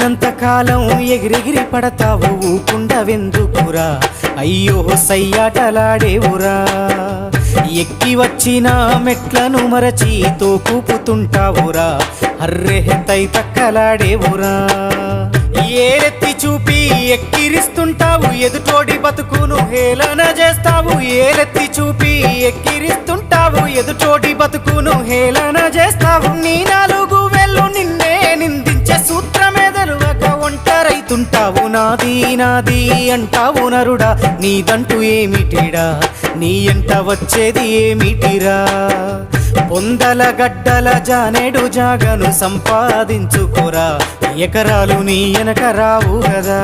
ఉన్నంత కాలం ఎగిరెగిరి పడతావు ఊకుండవెందుకురా అయ్యో సయ్యాటలాడేవురా ఎక్కి వచ్చిన మెట్లను మరచి తోకూపుతుంటావురా అర్రె తై తక్కలాడేవురా ఏరెత్తి చూపి ఎక్కిరిస్తుంటావు ఎదుటోడి బతుకును హేళన చేస్తావు ఏరెత్తి చూపి ఎక్కిరిస్తుంటావు ఎదుటోడి బతుకును హేళన చేస్తావు నీ నాలుగు వేళ్ళు నిన్నే నిందించే సూత్రమే తెరువక ఒంటరైతుంటావు నాది నాది అంటావు నరుడా నీదంటూ ఏమిటిడా నీ ఎంట వచ్చేది ఏమిటిరా పొందల గడ్డల జానేడు జాగను సంపాదించుకోరా ఎకరాలు నీ వెనక రావు కదా।